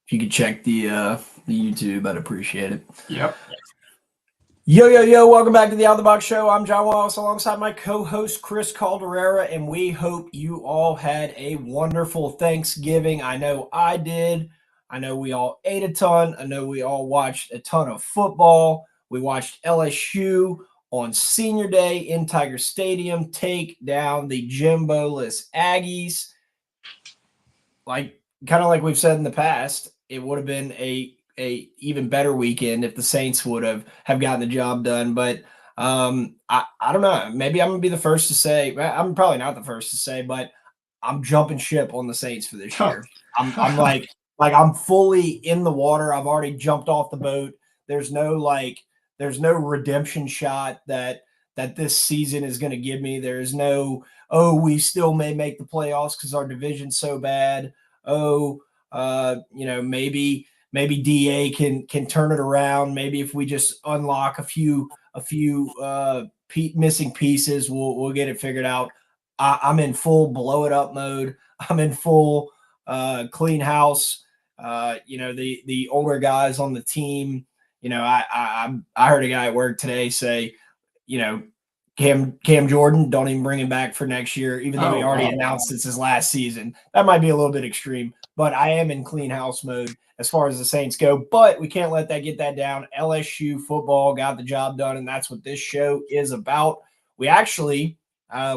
If you could check the YouTube, I'd appreciate it. Yep. Yo, welcome back to the Out of the Box Show. I'm John Wallace alongside my co-host Chris Calderera, and we hope you all had a wonderful Thanksgiving. I know I did. I know we all ate a ton. I know we all watched a ton of football. We watched LSU on Senior Day in Tiger Stadium take down the Jimbo-less Aggies. Kind of like we've said in the past, it would have been a even better weekend if the Saints would have gotten the job done. But I don't know. Maybe I'm gonna be the first to say. I'm probably not the first to say, but I'm jumping ship on the Saints for this year. I'm like I'm fully in the water. I've already jumped off the boat. There's no redemption shot that this season is going to give me. There's no, we still may make the playoffs because our division's so bad. Maybe DA can turn it around. Maybe if we just unlock a few missing pieces, we'll get it figured out. I'm in full blow it up mode. I'm in full clean house. The older guys on the team. I heard a guy at work today say, Cam Jordan, don't even bring him back for next year, even though he already announced it's his last season. That might be a little bit extreme, but I am in clean house mode as far as the Saints go. But we can't let that get that down. LSU football got the job done, and that's what this show is about. We actually,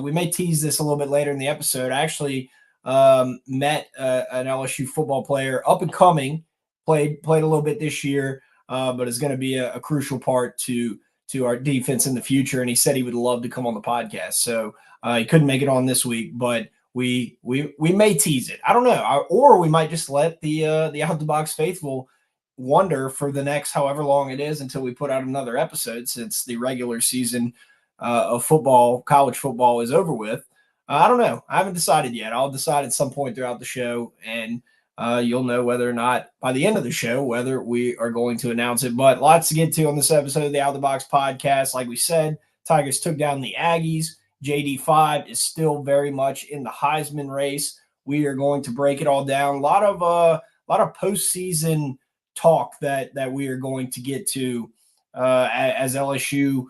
we may tease this a little bit later in the episode. I actually met an LSU football player, up and coming, played a little bit this year, but is going to be a crucial part to our defense in the future. And he said he would love to come on the podcast. So he couldn't make it on this week, but we may tease it. I don't know. Or we might just let the Out the Box faithful wonder for the next however long it is until we put out another episode, since the regular season of football, college football, is over with. I don't know. I haven't decided yet. I'll decide at some point throughout the show, and you'll know whether or not by the end of the show whether we are going to announce it. But lots to get to on this episode of the Out of the Box podcast. Like we said, Tigers took down the Aggies. JD5 is still very much in the Heisman race. We are going to break it all down. A lot of postseason talk that we are going to get to as LSU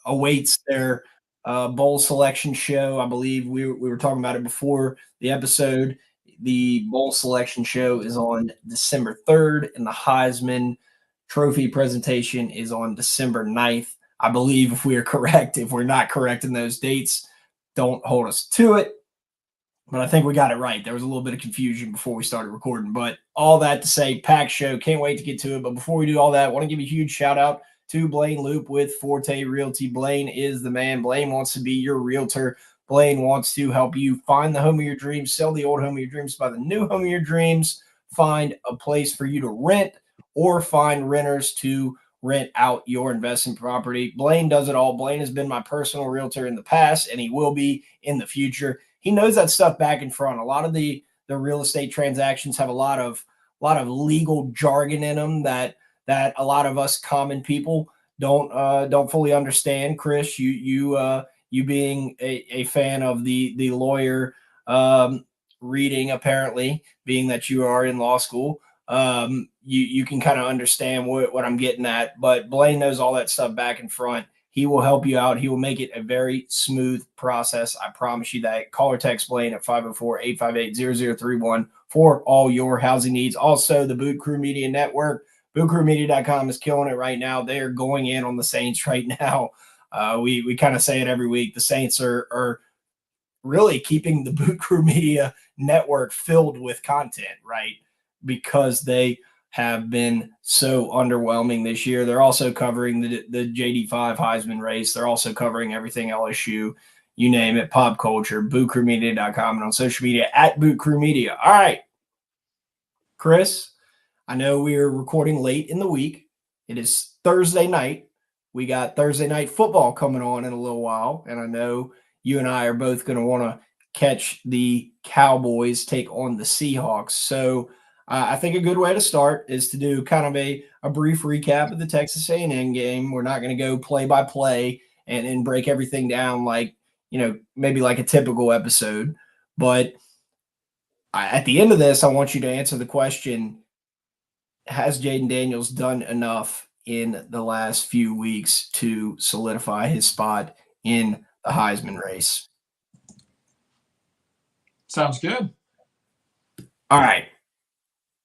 awaits their bowl selection show. I believe we were talking about it before the episode. The bowl selection show is on December 3rd, and the Heisman Trophy presentation is on December 9th. I believe, if we are correct. If we're not correct in those dates, don't hold us to it. But I think we got it right. There was a little bit of confusion before we started recording. But all that to say, packed show. Can't wait to get to it. But before we do all that, I want to give a huge shout-out to Blaine Loop with Forte Realty. Blaine is the man. Blaine wants to be your realtor. Blaine wants to help you find the home of your dreams, sell the old home of your dreams, buy the new home of your dreams, find a place for you to rent, or find renters to rent out your investment property. Blaine does it all. Blaine has been my personal realtor in the past, and he will be in the future. He knows that stuff back and front. A lot of the real estate transactions have a lot of legal jargon in them that a lot of us common people don't fully understand. Chris, you being a fan of the lawyer reading, apparently, being that you are in law school, you can kind of understand what I'm getting at. But Blaine knows all that stuff back and front. He will help you out. He will make it a very smooth process. I promise you that. Call or text Blaine at 504-858-0031 for all your housing needs. Also, the Boot Crew Media Network, bootcrewmedia.com, is killing it right now. They are going in on the Saints right now. We kind of say it every week. The Saints are really keeping the Boot Crew Media Network filled with content, right? Because they have been so underwhelming this year. They're also covering the JD5 Heisman race. They're also covering everything LSU, you name it, pop culture, bootcrewmedia.com, and on social media at Boot Crew Media. All right, Chris, I know we are recording late in the week. It is Thursday night. We got Thursday night football coming on in a little while, and I know you and I are both going to want to catch the Cowboys take on the Seahawks. So I think a good way to start is to do kind of a brief recap of the Texas A&M game. We're not going to go play by play and break everything down like, maybe like a typical episode. But at the end of this, I want you to answer the question, has Jaden Daniels done enough in the last few weeks to solidify his spot in the Heisman race? Sounds good. All right.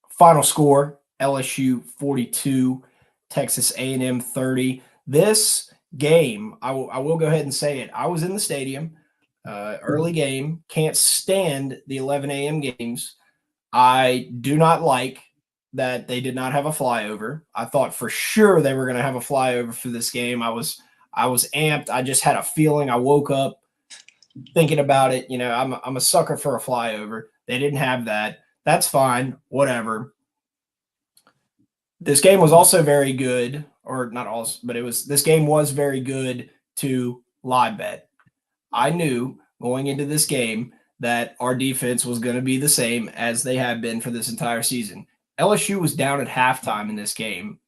Final score, LSU 42, Texas A&M 30. This game, I will go ahead and say it. I was in the stadium, early game. Can't stand the 11 a.m. games. I do not like that they did not have a flyover. I thought for sure they were going to have a flyover for this game. I was amped. I just had a feeling. I woke up thinking about it. You know, I'm a sucker for a flyover. They didn't have that. That's fine. Whatever. This game was also very good, or not all, but this game was very good to live bet. I knew going into this game that our defense was going to be the same as they have been for this entire season. LSU was down at halftime in this game,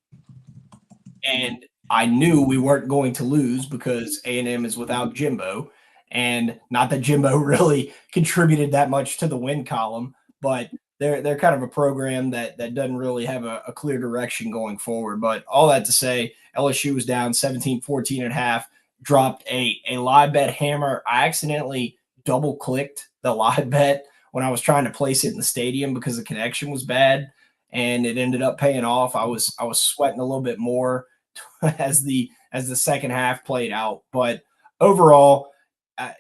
and I knew we weren't going to lose because A&M is without Jimbo, and not that Jimbo really contributed that much to the win column, but they're kind of a program that doesn't really have a clear direction going forward. But all that to say, LSU was down 17-14 at half, dropped a live bet hammer. I accidentally double clicked the live bet when I was trying to place it in the stadium because the connection was bad, and it ended up paying off. I was sweating a little bit more as the second half played out, but overall,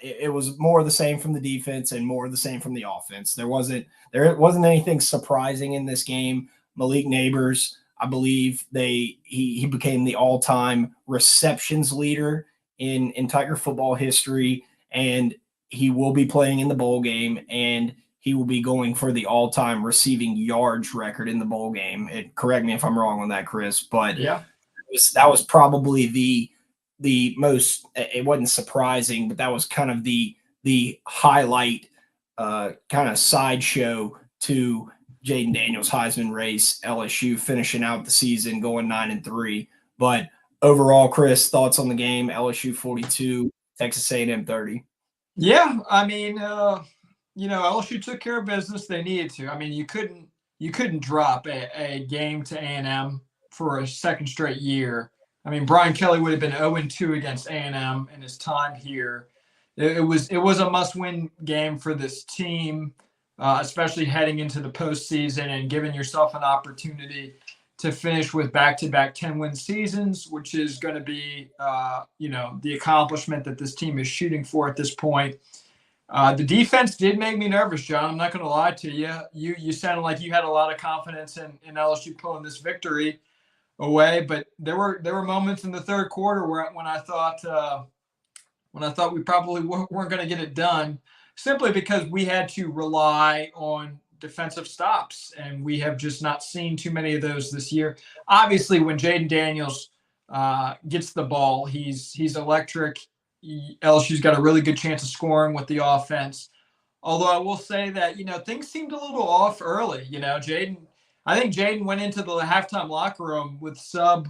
it was more of the same from the defense and more of the same from the offense. There wasn't anything surprising in this game. Malik Neighbors, I believe he became the all-time receptions leader in Tiger football history, and he will be playing in the bowl game, and he will be going for the all-time receiving yards record in the bowl game. Correct me if I'm wrong on that, Chris, but yeah, that was probably the most. It wasn't surprising, but that was kind of the highlight, kind of sideshow to Jaden Daniels' Heisman race. LSU finishing out the season going 9-3. But overall, Chris, thoughts on the game? LSU 42, Texas A&M 30. Yeah, I mean, LSU took care of business. They needed to. I mean, you couldn't drop a game to A&M for a second straight year. I mean, Brian Kelly would have been 0-2 against A&M in his time here. It was a must-win game for this team, especially heading into the postseason and giving yourself an opportunity to finish with back-to-back 10-win seasons, which is going to be, the accomplishment that this team is shooting for at this point. The defense did make me nervous, John. I'm not going to lie to you. You sounded like you had a lot of confidence in LSU pulling this victory away, but there were moments in the third quarter when I thought we probably weren't going to get it done, simply because we had to rely on defensive stops, and we have just not seen too many of those this year. Obviously, when Jaden Daniels gets the ball, he's electric. LSU's got a really good chance of scoring with the offense. Although I will say that, things seemed a little off early. I think Jaden went into the halftime locker room with sub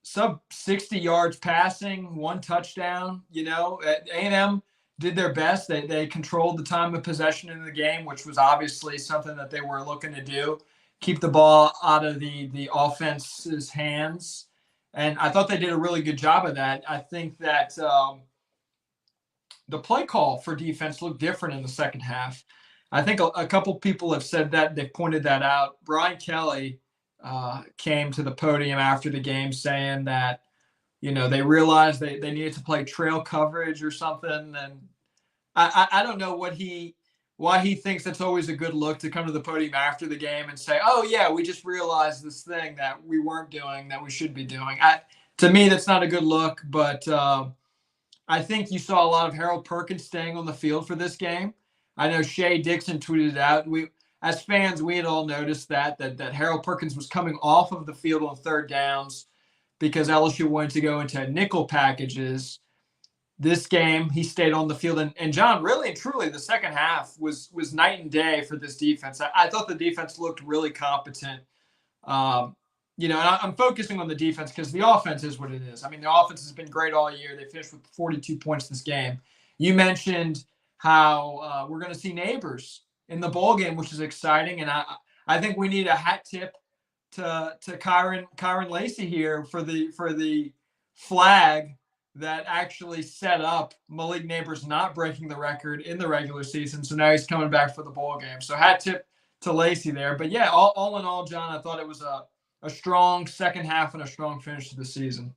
60 yards passing, one touchdown. A&M did their best. They controlled the time of possession in the game, which was obviously something that they were looking to do, keep the ball out of the offense's hands. And I thought they did a really good job of that. I think that the play call for defense looked different in the second half. I think a couple people have said that. They've pointed that out. Brian Kelly came to the podium after the game saying that, they realized they needed to play trail coverage or something. And I don't know why he thinks that's always a good look to come to the podium after the game and say, oh, yeah, we just realized this thing that we weren't doing that we should be doing. To me, that's not a good look, but I think you saw a lot of Harold Perkins staying on the field for this game. I know Shea Dixon tweeted out. As fans, we had all noticed that Harold Perkins was coming off of the field on third downs because LSU wanted to go into nickel packages. This game, he stayed on the field. And John, really and truly, the second half was night and day for this defense. I thought the defense looked really competent. And I'm focusing on the defense because the offense is what it is. I mean, the offense has been great all year. They finished with 42 points this game. You mentioned how we're going to see Neighbors in the bowl game, which is exciting. And I think we need a hat tip to Kyron Lacey here for the flag that actually set up Malik Neighbors not breaking the record in the regular season. So now he's coming back for the bowl game. So hat tip to Lacey there. But yeah, all in all, John, I thought it was a strong second half and a strong finish to the season.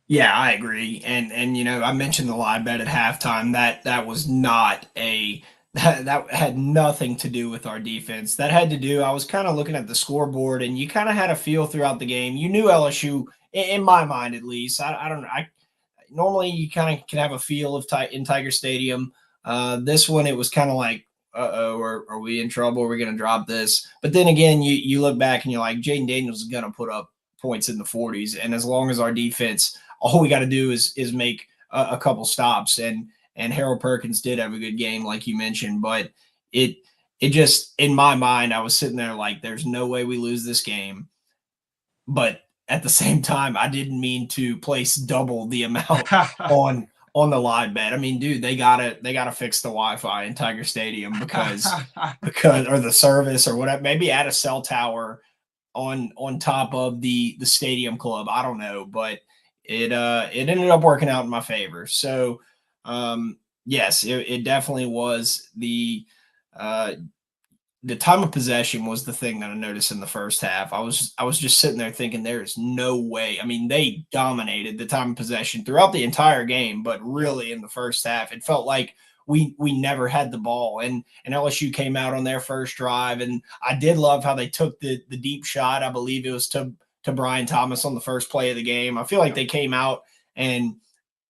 Yeah, I agree. And I mentioned the live bet at halftime. That was not a that had nothing to do with our defense. That had to do, I was kind of looking at the scoreboard and you kind of had a feel throughout the game. You knew LSU, in my mind at least. I don't know. I normally you kind of can have a feel of in Tiger Stadium. This one it was kind of like, uh-oh, are we in trouble? Are we going to drop this? But then again, you look back and you're like, Jaden Daniels is going to put up points in the 40s. And as long as our defense, all we got to do is make a couple stops. And Harold Perkins did have a good game, like you mentioned, but it just, in my mind, I was sitting there like, there's no way we lose this game. But at the same time, I didn't mean to place double the amount on the live bet. I mean, dude, they gotta fix the Wi-Fi in Tiger Stadium because or the service or whatever. Maybe add a cell tower on top of the stadium club. I don't know, but it ended up working out in my favor. So yes, it definitely was the time of possession was the thing that I noticed in the first half. I was just sitting there thinking there is no way. I mean, they dominated the time of possession throughout the entire game, but really in the first half, it felt like we never had the ball. And LSU came out on their first drive, and I did love how they took the deep shot. I believe it was to Brian Thomas on the first play of the game. I feel like they came out and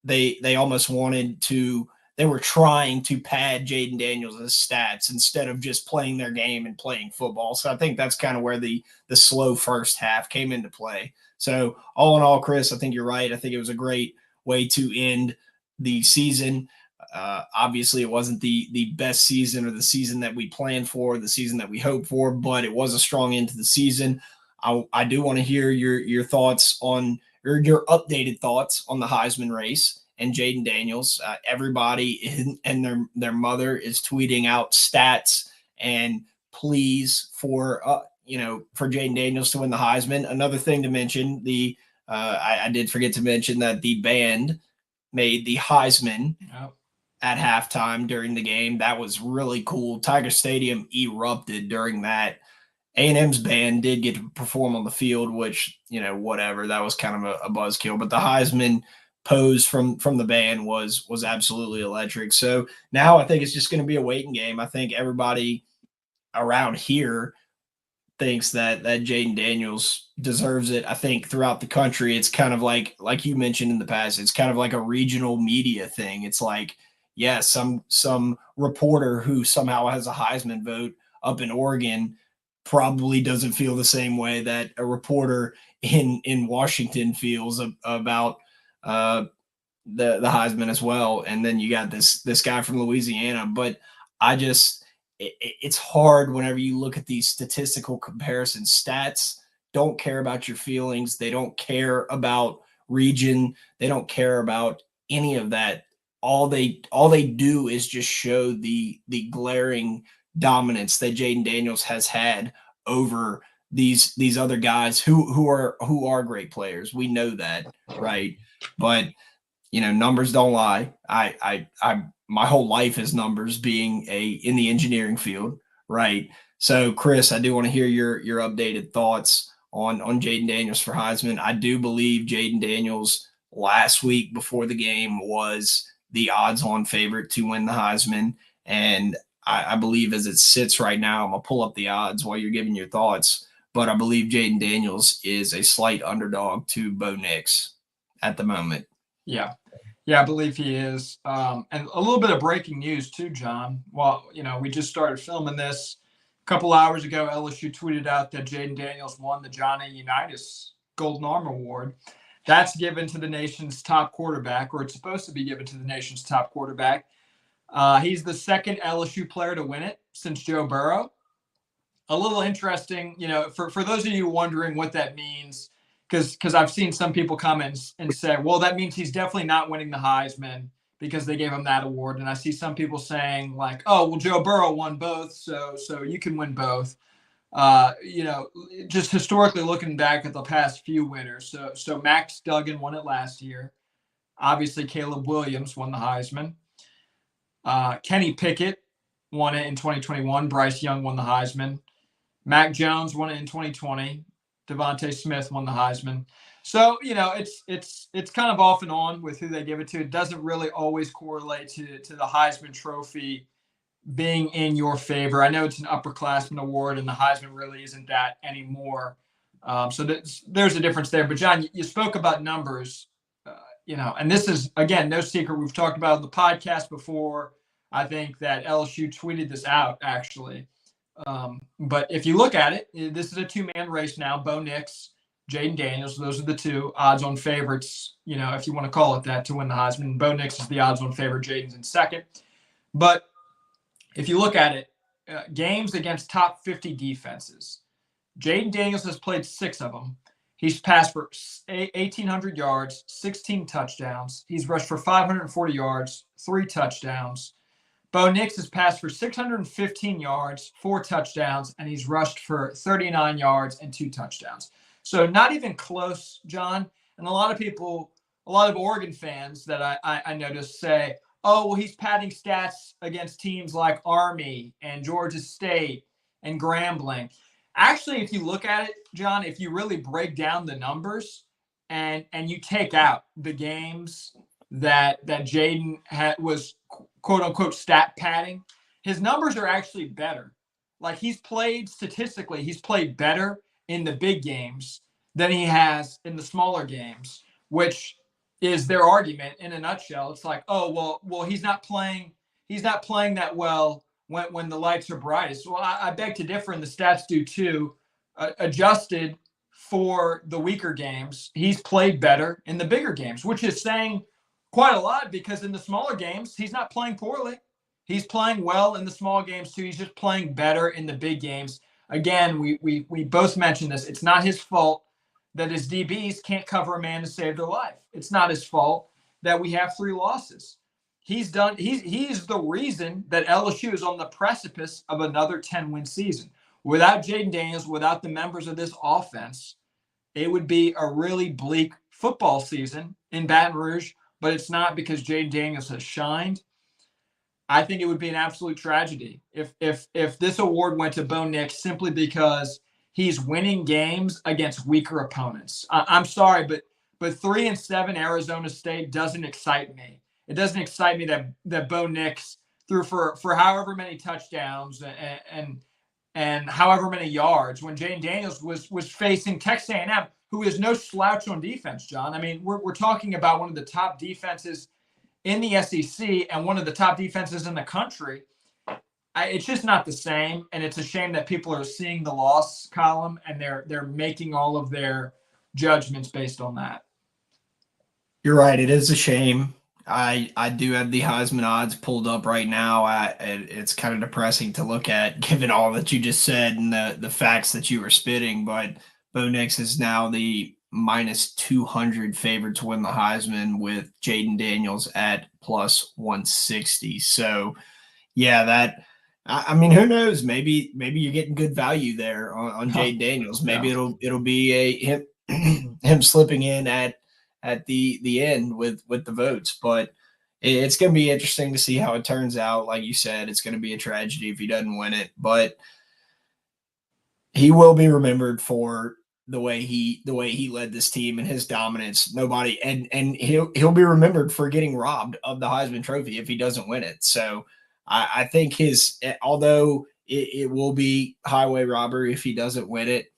they almost wanted to. They were trying to pad Jaden Daniels' stats instead of just playing their game and playing football. So I think that's kind of where the slow first half came into play. So all in all, Chris, I think you're right. I think it was a great way to end the season. Obviously, it wasn't the best season or the season that we planned for, the season that we hoped for, but it was a strong end to the season. I do want to hear your thoughts on, or your updated thoughts on the Heisman race and Jaden Daniels. Everybody and their mother is tweeting out stats and pleas for Jaden Daniels to win the Heisman. Another thing to mention, I did forget to mention that the band made the Heisman at halftime during the game. That was really cool. Tiger Stadium erupted during that. A&M's band did get to perform on the field, which, whatever. That was kind of a buzzkill. But the Heisman pose from the band was absolutely electric. So now I think it's just going to be a waiting game. I think everybody around here thinks that Jaden Daniels deserves it. I think throughout the country, it's kind of like you mentioned in the past, it's kind of like a regional media thing. It's like, yeah, some reporter who somehow has a Heisman vote up in Oregon probably doesn't feel the same way that a reporter in Washington feels about the Heisman as well. And then you got this guy from Louisiana. But it's hard whenever you look at these statistical comparisons. Stats don't care about your feelings. They don't care about region. They don't care about any of that. All they do is just show the glaring dominance that Jaden Daniels has had over these other guys who are great players. We know that, right? But numbers don't lie. I my whole life is numbers, being in the engineering field, right? So Chris, I do want to hear your updated thoughts on Jaden Daniels for Heisman. I do believe Jaden Daniels last week before the game was the odds-on favorite to win the Heisman, and I believe as it sits right now, I'm gonna pull up the odds while you're giving your thoughts, but I believe Jaden Daniels is a slight underdog to Bo Nix at the moment. Yeah, I believe he is. And a little bit of breaking news too, John. Well, we just started filming this a couple hours ago. LSU tweeted out that Jaden Daniels won the Johnny Unitas Golden Arm Award. That's given to the nation's top quarterback, or it's supposed to be given to the nation's top quarterback. He's the second LSU player to win it since Joe Burrow. A little interesting, for those of you wondering what that means, because I've seen some people comment and say, well, that means he's definitely not winning the Heisman because they gave him that award. And I see some people saying like, oh, well, Joe Burrow won both, so you can win both. Just historically looking back at the past few winners. So Max Duggan won it last year. Obviously, Caleb Williams won the Heisman. Kenny Pickett won it in 2021. Bryce Young won the Heisman. Mac Jones won it in 2020. Devontae Smith won the Heisman. So, it's kind of off and on with who they give it to. It doesn't really always correlate to the Heisman Trophy being in your favor. I know it's an upperclassman award, and the Heisman really isn't that anymore. So there's a difference there. But, John, you spoke about numbers, and this is, again, no secret. We've talked about it on the podcast before. I think that LSU tweeted this out, actually. But if you look at it, this is a two-man race now. Bo Nix, Jaden Daniels, those are the two odds-on favorites, if you want to call it that, to win the Heisman. Bo Nix is the odds-on favorite. Jaden's in second. But if you look at it, games against top 50 defenses, Jaden Daniels has played 6 of them. He's passed for 1,800 yards, 16 touchdowns. He's rushed for 540 yards, 3 touchdowns. Bo Nix has passed for 615 yards, 4 touchdowns, and he's rushed for 39 yards and 2 touchdowns. So not even close, John. And a lot of Oregon fans that I noticed say, oh, well, he's padding stats against teams like Army and Georgia State and Grambling. Actually, if you look at it, John, if you really break down the numbers and you take out the games that Jaden was quote unquote stat padding, his numbers are actually better. Like he's played better in the big games than he has in the smaller games, which is their argument in a nutshell. It's like, oh, well, he's not playing that well when the lights are brightest. Well, I beg to differ, and the stats do too. Adjusted for the weaker games, he's played better in the bigger games, which is saying quite a lot, because in the smaller games, he's not playing poorly. He's playing well in the small games too. He's just playing better in the big games. Again, we both mentioned this. It's not his fault that his DBs can't cover a man to save their life. It's not his fault that we have 3 losses. He's the reason that LSU is on the precipice of another 10-win season. Without Jaden Daniels, without the members of this offense, it would be a really bleak football season in Baton Rouge, but it's not, because Jaden Daniels has shined. I think it would be an absolute tragedy if this award went to Bo Nix simply because he's winning games against weaker opponents. I'm sorry, but 3-7 Arizona State doesn't excite me. It doesn't excite me that Bo Nix threw for however many touchdowns and however many yards when Jaden Daniels was facing Texas A&M, who is no slouch on defense, John. I mean, we're talking about one of the top defenses in the SEC and one of the top defenses in the country. It's just not the same, and it's a shame that people are seeing the loss column and they're making all of their judgments based on that. You're right. It is a shame. I do have the Heisman odds pulled up right now. It's kind of depressing to look at, given all that you just said and the facts that you were spitting. But Bo Nix is now the minus 200 favorite to win the Heisman, with Jaden Daniels at plus 160. So, yeah, I mean, who knows? Maybe you're getting good value there on Jaden Daniels. Maybe it'll be him slipping in at the end with the votes. But it's going to be interesting to see how it turns out. Like you said, it's going to be a tragedy if he doesn't win it, but he will be remembered for the way he led this team and his dominance. Nobody, and he'll be remembered for getting robbed of the Heisman Trophy if he doesn't win it. So I think although it will be highway robbery if he doesn't win it,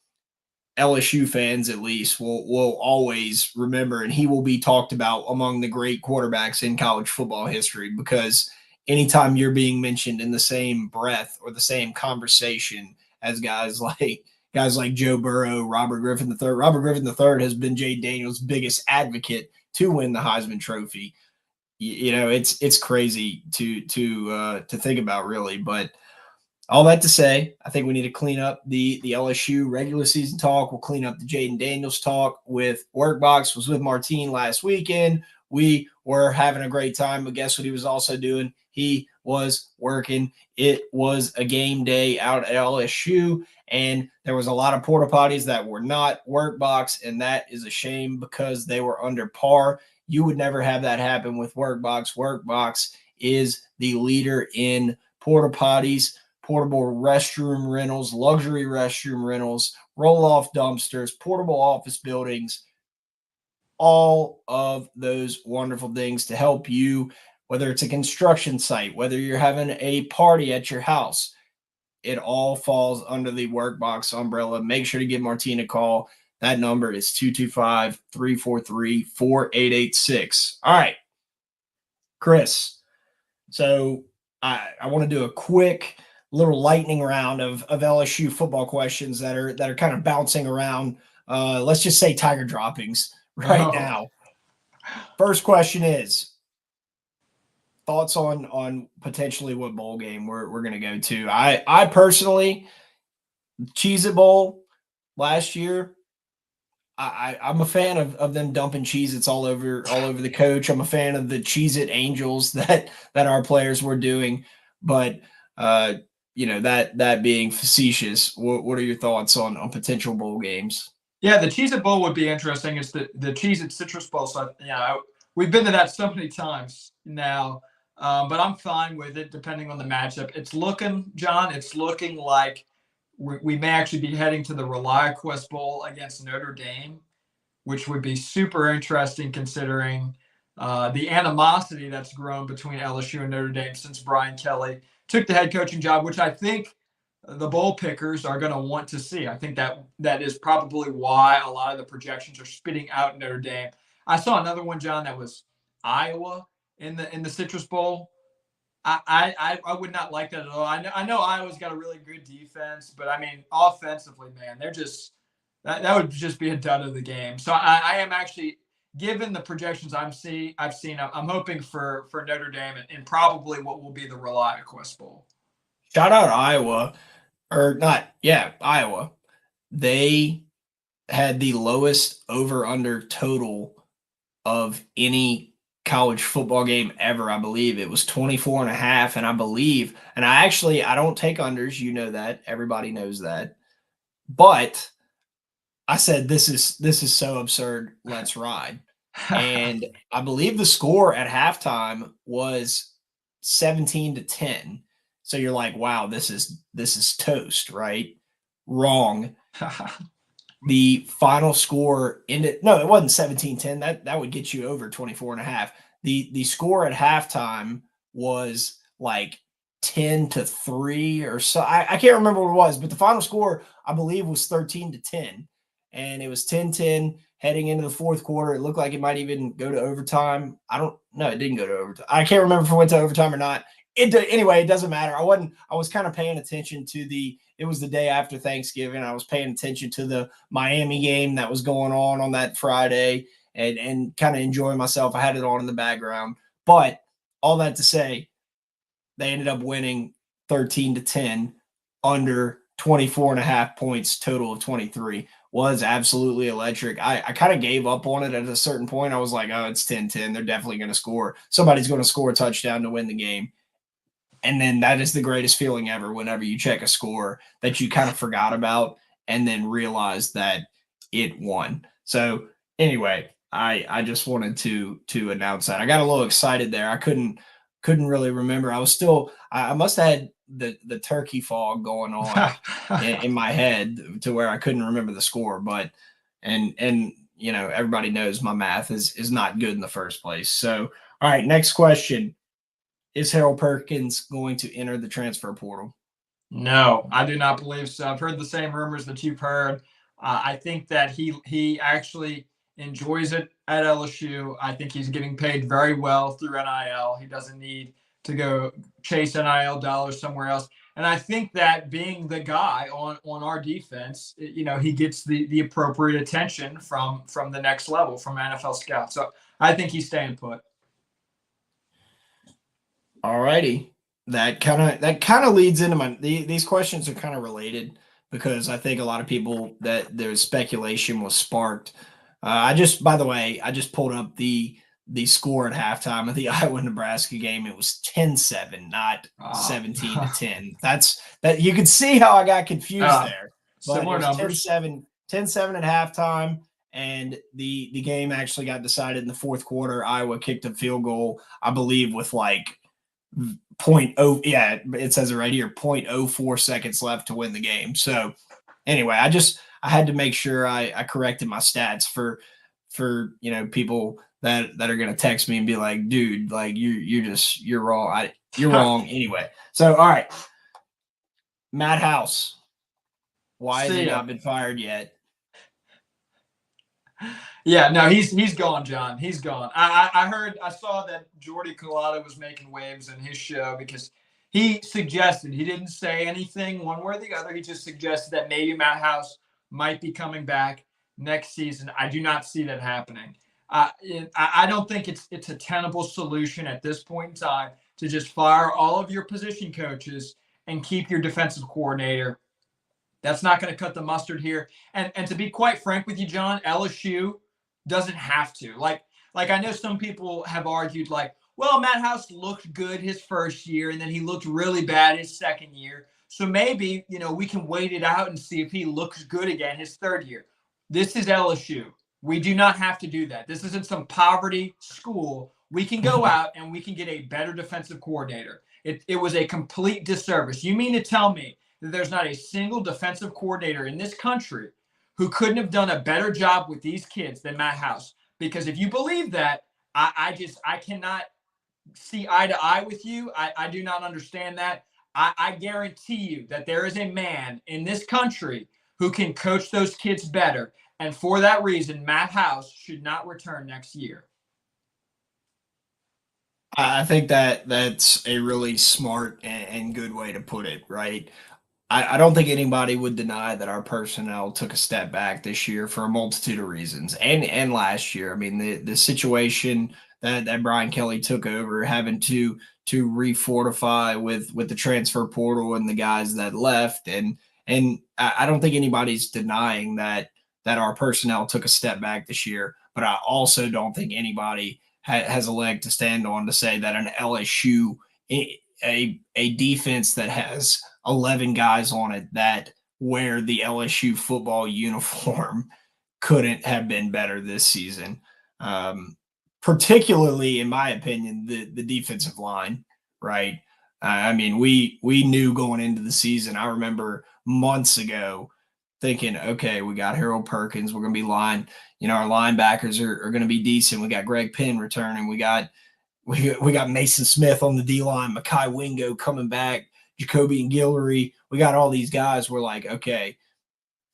LSU fans at least will always remember, and he will be talked about among the great quarterbacks in college football history, because anytime you're being mentioned in the same breath or the same conversation as guys like Joe Burrow, Robert Griffin III. Robert Griffin III has been Jaden Daniels' biggest advocate to win the Heisman Trophy. It's crazy to think about, really. But all that to say, I think we need to clean up the LSU regular season talk. We'll clean up the Jaden Daniels talk with Workbox. Was with Martine last weekend. We were having a great time, but guess what he was also doing? He was working. It was a game day out at LSU, and there was a lot of porta potties that were not work box, and that is a shame because they were under par. You would never have that happen with Workbox. Workbox is the leader in porta potties, portable restroom rentals, luxury restroom rentals, roll off dumpsters, portable office buildings, all of those wonderful things to help you, whether it's a construction site, whether you're having a party at your house. It all falls under the Workbox umbrella. Make sure to give Martina a call. That number is 225-343-4886. All right, Chris. So I want to do a quick little lightning round of LSU football questions that are kind of bouncing around. Let's just say Tiger droppings right now. First question is thoughts on potentially what bowl game we're going to go to. I personally, Cheez-It Bowl last year, I'm a fan of them dumping Cheez-Its all over the coach. I'm a fan of the Cheez-It Angels that our players were doing. But that being facetious, what are your thoughts on potential bowl games? Yeah, the Cheez-It Bowl would be interesting. It's the Cheez-It Citrus Bowl. So we've been to that so many times now. But I'm fine with it depending on the matchup. It's looking like we may actually be heading to the ReliaQuest Bowl against Notre Dame, which would be super interesting considering the animosity that's grown between LSU and Notre Dame since Brian Kelly took the head coaching job, which I think the bowl pickers are going to want to see. I think that is probably why a lot of the projections are spitting out Notre Dame. I saw another one, John, that was Iowa in the Citrus Bowl. I would not like that at all. I know Iowa's got a really good defense, but I mean, offensively, man, they're just that would just be a dud of the game. So I am actually, given the projections I've seen, I'm hoping for Notre Dame and probably what will be the ReliaQuest Bowl. Shout out Iowa, or not? Yeah, Iowa. They had the lowest over/under total of any college football game ever. I believe it was 24.5. And I don't take unders. You know that. Everybody knows that. But I said, this is so absurd. Let's ride. And I believe the score at halftime was 17-10. So you're like, wow, this is toast, right? Wrong. The final score ended. No, it wasn't 17-10. That would get you over 24.5. The score at halftime was like 10-3 or so. I can't remember what it was, but the final score, I believe, was 13-10. And it was 10-10 heading into the fourth quarter. It looked like it might even go to overtime. It didn't go to overtime. I can't remember if it went to overtime or not. Anyway, it doesn't matter. I was kind of paying attention to it was the day after Thanksgiving. I was paying attention to the Miami game that was going on that Friday and kind of enjoying myself. I had it on in the background. But all that to say, they ended up winning 13-10 under 24.5 points, total of 23. Was absolutely electric. I kind of gave up on it at a certain point. I was like, oh, it's 10-10. They're definitely going to score. Somebody's going to score a touchdown to win the game. And then that is the greatest feeling ever whenever you check a score that you kind of forgot about and then realize that it won. So anyway, I just wanted to announce that. I got a little excited there. I couldn't really remember. I must have had the turkey fog going on in my head to where I couldn't remember the score. But and everybody knows my math is not good in the first place. So all right, next question. Is Harold Perkins going to enter the transfer portal? No, I do not believe so. I've heard the same rumors that you've heard. I think that he actually enjoys it at LSU. I think he's getting paid very well through NIL. He doesn't need to go chase NIL dollars somewhere else. And I think that being the guy on our defense, he gets the appropriate attention from the next level, from NFL scouts. So I think he's staying put. All righty. That kind of leads into these questions are kind of related because I think a lot of people that there's speculation was sparked. By the way, I just pulled up the the score at halftime of the Iowa-Nebraska game. It was 10-7, not 17-10. That you could see how I got confused there. But it was numbers. 10-7 at halftime, and the game actually got decided in the fourth quarter. Iowa kicked a field goal, I believe, with like it says it right here, 0.04 seconds left to win the game. So anyway, I had to make sure I corrected my stats for people that are gonna text me and be like, dude, like you're wrong. You're wrong anyway. So all right. Matt House. Why has he not been fired yet? Yeah, no, he's gone, John. He's gone. I saw that Jordy Culotta was making waves in his show because he suggested, he didn't say anything one way or the other. He just suggested that maybe Matt House might be coming back next season. I do not see that happening. I don't think it's a tenable solution at this point in time to just fire all of your position coaches and keep your defensive coordinator. That's not going to cut the mustard here. And to be quite frank with you, John, LSU doesn't have to. Like I know some people have argued like, well, Matt House looked good his first year and then he looked really bad his second year. So maybe, we can wait it out and see if he looks good again his third year. This is LSU. We do not have to do that. This isn't some poverty school. We can go out and we can get a better defensive coordinator. It was a complete disservice. You mean to tell me that there's not a single defensive coordinator in this country who couldn't have done a better job with these kids than Matt House? Because if you believe that, I cannot see eye to eye with you. I do not understand that. I guarantee you that there is a man in this country who can coach those kids better. And for that reason, Matt House should not return next year. I think that's a really smart and good way to put it, right? I don't think anybody would deny that our personnel took a step back this year for a multitude of reasons, and last year. I mean, the situation that Brian Kelly took over, having to refortify with the transfer portal and the guys that left, and I don't think anybody's denying that our personnel took a step back this year. But I also don't think anybody has a leg to stand on to say that an LSU a defense that has 11 guys on it that wear the LSU football uniform couldn't have been better this season. Particularly, in my opinion, the defensive line, right? I mean, we knew going into the season. I remember months ago thinking, okay, we got Harold Perkins. We're going to be our linebackers are going to be decent. We got Greg Penn returning. We got Mason Smith on the D-line, Mekhi Wingo coming back, Jacoby and Guillory. We got all these guys. We're like, okay,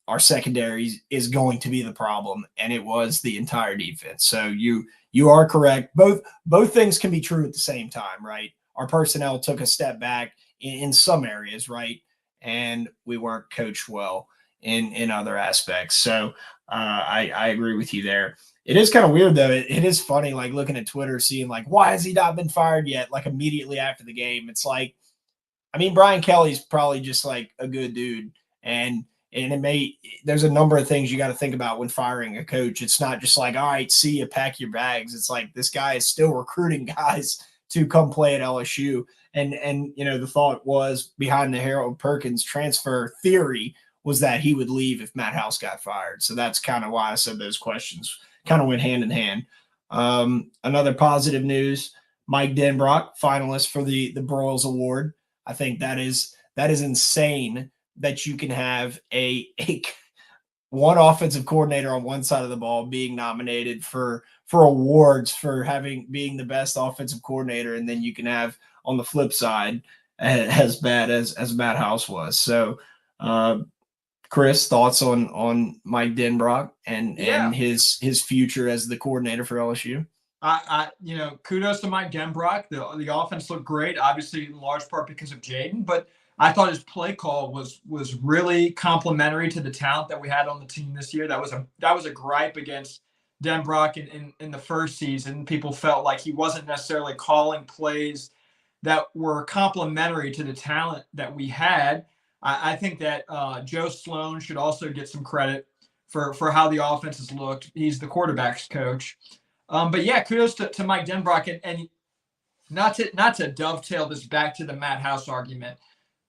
our secondary is going to be the problem, and it was the entire defense. So you are correct. Both things can be true at the same time, right? Our personnel took a step back in some areas, right? And we weren't coached well in other aspects. So I agree with you there. It is kind of weird, though. It is funny, like, looking at Twitter, seeing, like, why has he not been fired yet? Like, immediately after the game. It's like, I mean, Brian Kelly's probably just, like, a good dude. And there's a number of things you got to think about when firing a coach. It's not just like, all right, see you, pack your bags. It's like, this guy is still recruiting guys to come play at LSU. And the thought was behind the Harold Perkins transfer theory was that he would leave if Matt House got fired. So that's kind of why I said those questions kind of went hand in hand. Another positive news, Mike Denbrock, finalist for the Broyles Award. I think that is insane that you can have a one offensive coordinator on one side of the ball being nominated for awards for being the best offensive coordinator, and then you can have on the flip side as bad as Matt House was. So Chris, thoughts on Mike Denbrock and his future as the coordinator for LSU? Kudos to Mike Denbrock. The offense looked great, obviously in large part because of Jaden, but I thought his play call was really complimentary to the talent that we had on the team this year. That was a gripe against Denbrock in the first season. People felt like he wasn't necessarily calling plays that were complimentary to the talent that we had. I think that Joe Sloan should also get some credit for how the offense has looked. He's the quarterback's coach. But yeah, kudos to Mike Denbrock, and not to dovetail this back to the Matt House argument,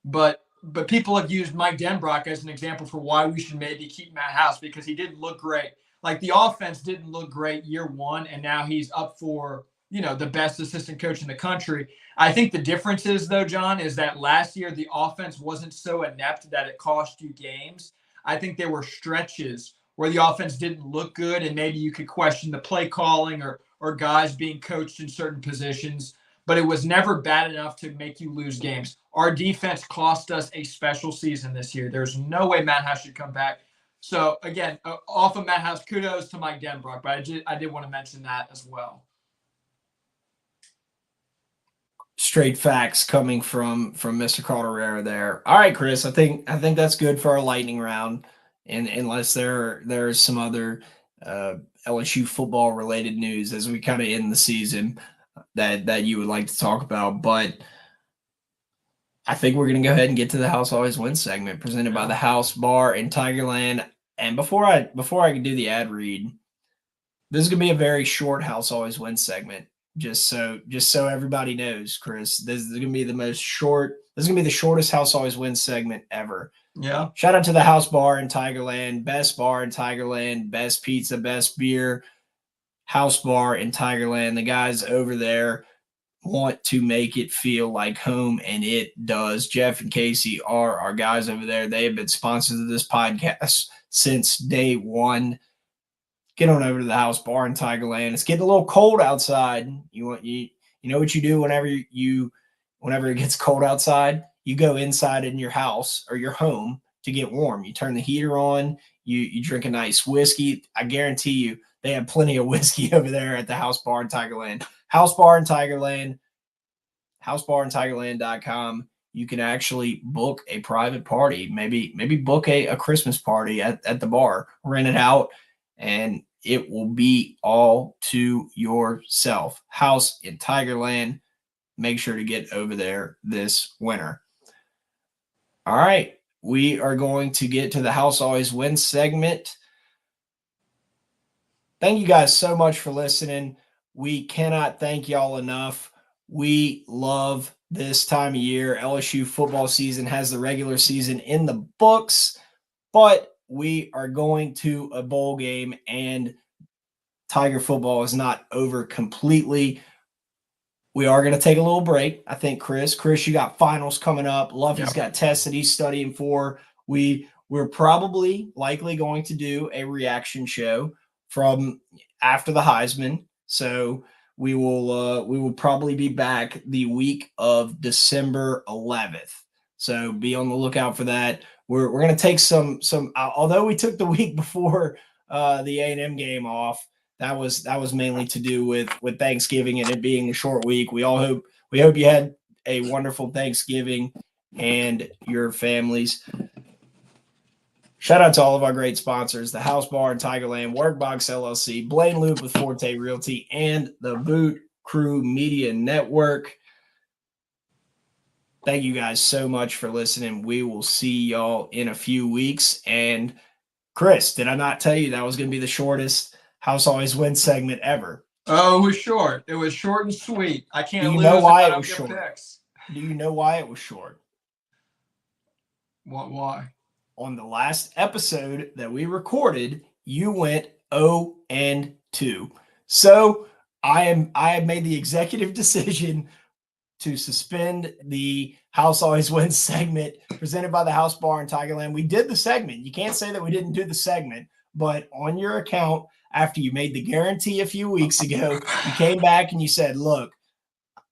but people have used Mike Denbrock as an example for why we should maybe keep Matt House, because he didn't look great. Like, the offense didn't look great year one, and now he's up for, the best assistant coach in the country. I think the difference is, though, John, is that last year the offense wasn't so inept that it cost you games. I think there were stretches where the offense didn't look good, and maybe you could question the play calling or guys being coached in certain positions, but it was never bad enough to make you lose games. Our defense cost us a special season this year. There's no way Matt House should come back. So, again, off of Matt House, kudos to Mike Denbrock, but I did want to mention that as well. Straight facts coming from Mr. Calderera there. All right, Chris, I think that's good for our lightning round. And unless there's some other LSU football related news as we kind of end the season that you would like to talk about, but I think we're going to go ahead and get to the House Always Wins segment presented by the House Bar in Tigerland. And before I can do the ad read, this is going to be a very short House Always Wins segment. Just so everybody knows, Chris, this is going to be the shortest House Always Wins segment ever. Yeah. Shout out to the House Bar in Tigerland, best bar in Tigerland, best pizza, best beer, House Bar in Tigerland. The guys over there want to make it feel like home, and it does. Jeff and Casey are our guys over there. They have been sponsors of this podcast since day one. Get on over to the House Bar in Tigerland. It's getting a little cold outside. You know what you do whenever it gets cold outside? You go inside in your house or your home to get warm. You turn the heater on. You drink a nice whiskey. I guarantee you they have plenty of whiskey over there at the House Bar in Tigerland. House Bar in Tigerland, housebarintigerland.com. You can actually book a private party, maybe book a Christmas party at the bar, rent it out, and it will be all to yourself. House in Tigerland. Make sure to get over there this winter. All right. We are going to get to the House Always Wins segment. Thank you guys so much for listening. We cannot thank y'all enough. We love this time of year. LSU football season has the regular season in the books, but we are going to a bowl game, and Tiger football is not over completely. We are going to take a little break. I think, Chris, you got finals coming up. Luffy's got tests that he's studying for. We're probably likely going to do a reaction show from after the Heisman. So we will probably be back the week of December 11th. So be on the lookout for that. We're going to take some although we took the week before the A&M game off, that was mainly to do with Thanksgiving and it being a short week. We hope you had a wonderful Thanksgiving and your families. Shout out to all of our great sponsors, the House Bar in Tigerland, Workbox LLC, Blaine Loop with Forte Realty, and the Boot Crew Media Network. Thank you guys so much for listening. We will see y'all in a few weeks. And Chris, did I not tell you that was going to be the shortest House Always Wins segment ever? Oh, it was short. It was short and sweet. I can't lose. Do you know why it was short? Do you know why it was short? Why? On the last episode that we recorded, you went 0-2. So I have made the executive decision to suspend the House Always Wins segment presented by the House Bar in Tigerland. We did the segment. You can't say that we didn't do the segment, but on your account, after you made the guarantee a few weeks ago, you came back and you said, look,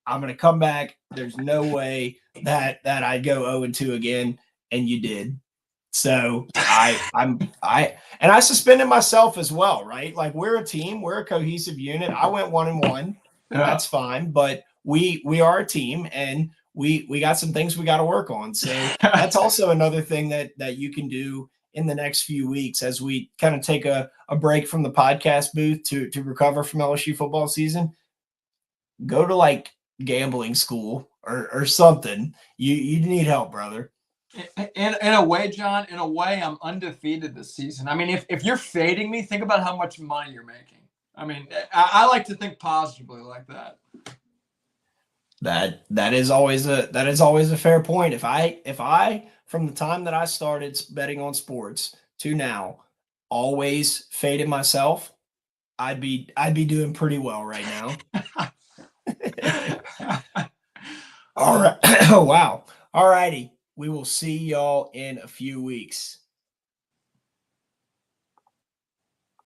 I'm going to come back. There's no way that I'd go 0-2 again. And you did. So I suspended myself as well, right? Like, we're a team, we're a cohesive unit. I went 1-1. That's fine. But we are a team, and we got some things we got to work on. So that's also another thing that you can do in the next few weeks as we kind of take a break from the podcast booth to recover from LSU football season. Go to like gambling school or something. You need help, brother. In a way, John, I'm undefeated this season. I mean, if you're fading me, think about how much money you're making. I mean, I like to think positively like that. That is always a fair point. If I from the time that I started betting on sports to now always faded myself, I'd be doing pretty well right now. All right. Oh wow. All righty. We will see y'all in a few weeks.